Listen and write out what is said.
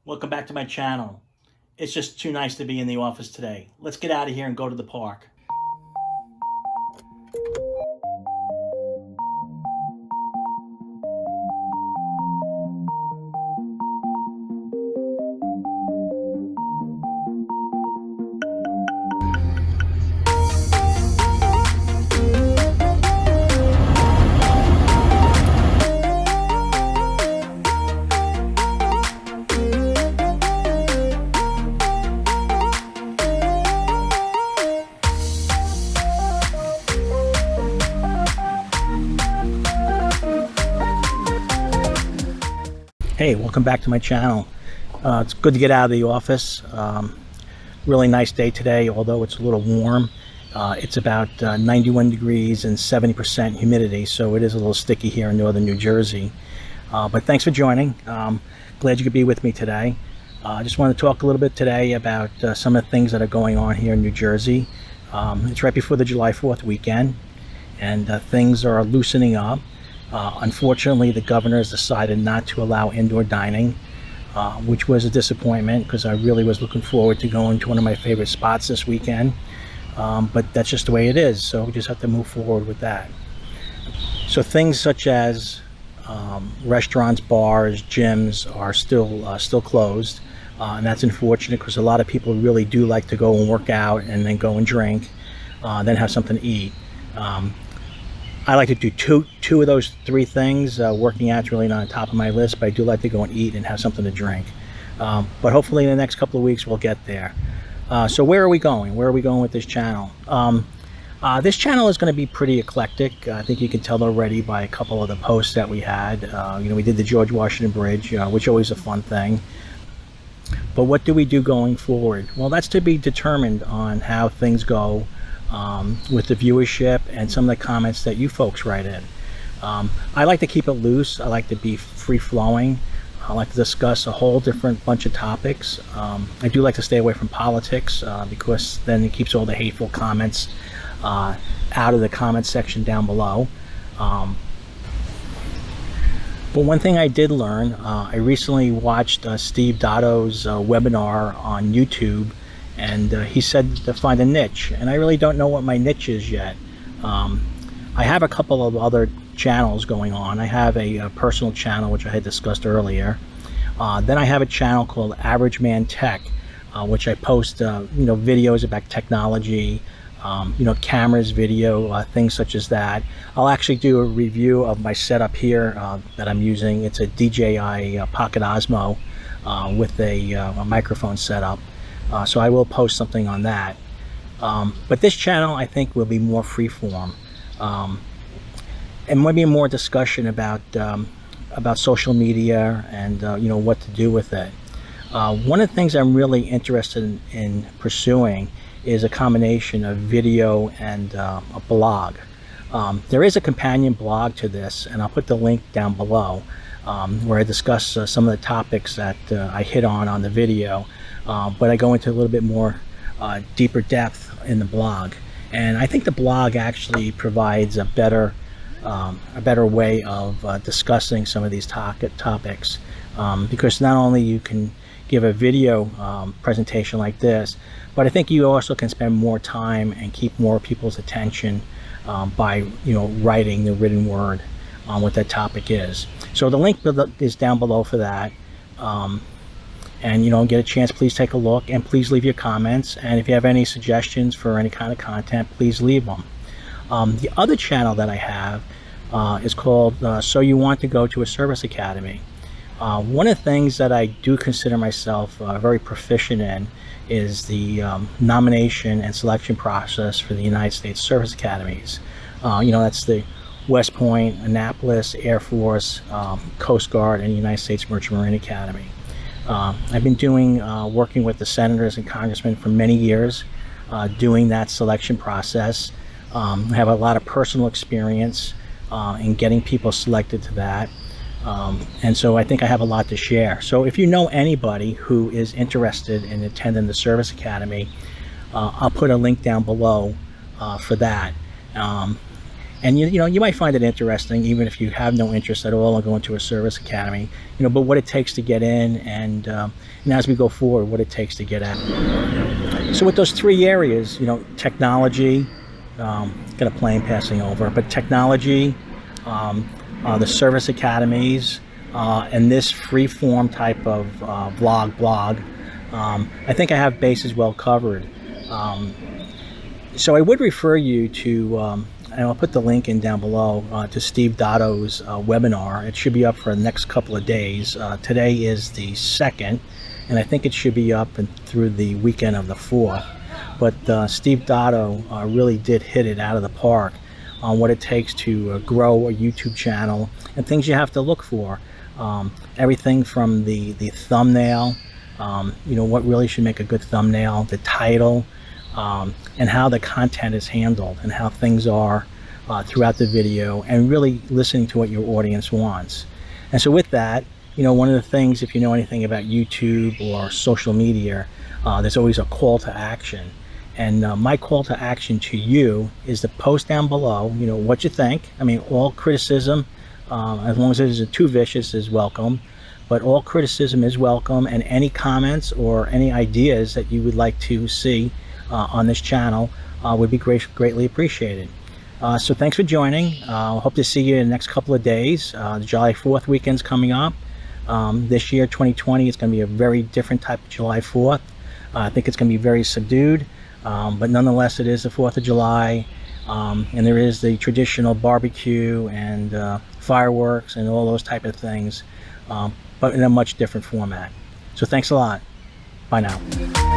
Welcome back to my channel. It's just too nice to be in the office today. Let's get out of here and go to the park. Hey, welcome back to my channel. It's good to get out of the office. Really nice day today, although it's a little warm. It's about 91 degrees and 70% humidity, so it is a little sticky here in northern New Jersey. But thanks for joining. Glad you could be with me today. I just want to talk a little bit today about some of the things that are going on here in New Jersey. It's right before the July 4th weekend, and things are loosening up. Unfortunately, the governor has decided not to allow indoor dining, which was a disappointment because I really was looking forward to going to one of my favorite spots this weekend. But that's just the way it is, so we just have to move forward with that. So things such as restaurants, bars, gyms are still closed, and that's unfortunate because a lot of people really do like to go and work out and then go and drink, then have something to eat. I like to do two of those three things. Working out's really not on top of my list, but I do like to go and eat and have something to drink. But hopefully in the next couple of weeks we'll get there. So where are we going? Where are we going with this channel? This channel is going to be pretty eclectic. I think you can tell already by a couple of the posts that we had. We did the George Washington Bridge, which is always a fun thing. But what do we do going forward? Well, that's to be determined on how things go with the viewership and some of the comments that you folks write in. I like to keep it loose. I like to be free-flowing. I like to discuss a whole different bunch of topics. I do like to stay away from politics because then it keeps all the hateful comments out of the comment section down below. But one thing I did learn, I recently watched Steve Dotto's webinar on YouTube, and he said to find a niche, and I really don't know what my niche is yet. I have a couple of other channels going on. I have a personal channel, which I had discussed earlier. Then I have a channel called Average Man Tech, which I post videos about technology, cameras, video, things such as that. I'll actually do a review of my setup here that I'm using. It's a DJI Pocket Osmo with a microphone setup. So I will post something on that. But this channel, I think, will be more freeform, and maybe more discussion about social media and what to do with it. One of the things I'm really interested in pursuing is a combination of video and a blog. There is a companion blog to this, and I'll put the link down below, where I discuss some of the topics that I hit on the video. But I go into a little bit more deeper depth in the blog, and I think the blog actually provides a better way of discussing some of these topics, because not only you can give a video presentation like this, but I think you also can spend more time and keep more people's attention by writing the written word on what that topic is. So the link is down below for that. And get a chance, please take a look, and please leave your comments, and if you have any suggestions for any kind of content, please leave them. The other channel that I have is called So You Want to Go to a Service Academy. One of the things that I do consider myself very proficient in is the nomination and selection process for the United States Service Academies. That's the West Point, Annapolis, Air Force, Coast Guard, and United States Merchant Marine Academy. I've been working with the senators and congressmen for many years, doing that selection process. I have a lot of personal experience in getting people selected to that. And so I think I have a lot to share. So if you know anybody who is interested in attending the Service Academy, I'll put a link down below for that. And you know, you might find it interesting, even if you have no interest at all in going to a service academy. You know, but what it takes to get in, and as we go forward, what it takes to get in. So with those three areas, you know, technology, got a plane passing over, but technology, the service academies, and this free form type of blog, I think I have bases well covered. So I would refer you to, and I'll put the link in down below, to Steve Dotto's webinar. It should be up for the next couple of days. Today is the 2nd, and I think it should be up and through the weekend of the 4th. But Steve Dotto really did hit it out of the park on what it takes to grow a YouTube channel and things you have to look for. Everything from the thumbnail, you know, what really should make a good thumbnail, the title, and how the content is handled and how things are throughout the video, and really listening to what your audience wants. And so with that, you know, one of the things, if you know anything about YouTube or social media, there's always a call to action. And my call to action to you is to post down below, you know, what you think. I mean, all criticism, as long as it isn't too vicious, is welcome. But all criticism is welcome, and any comments or any ideas that you would like to see on this channel would be greatly appreciated. So thanks for joining. Hope to see you in the next couple of days. The July 4th weekend's coming up. This year, 2020, is going to be a very different type of July 4th. I think it's going to be very subdued, but nonetheless, it is the 4th of July, and there is the traditional barbecue and fireworks and all those type of things, but in a much different format. So thanks a lot. Bye now.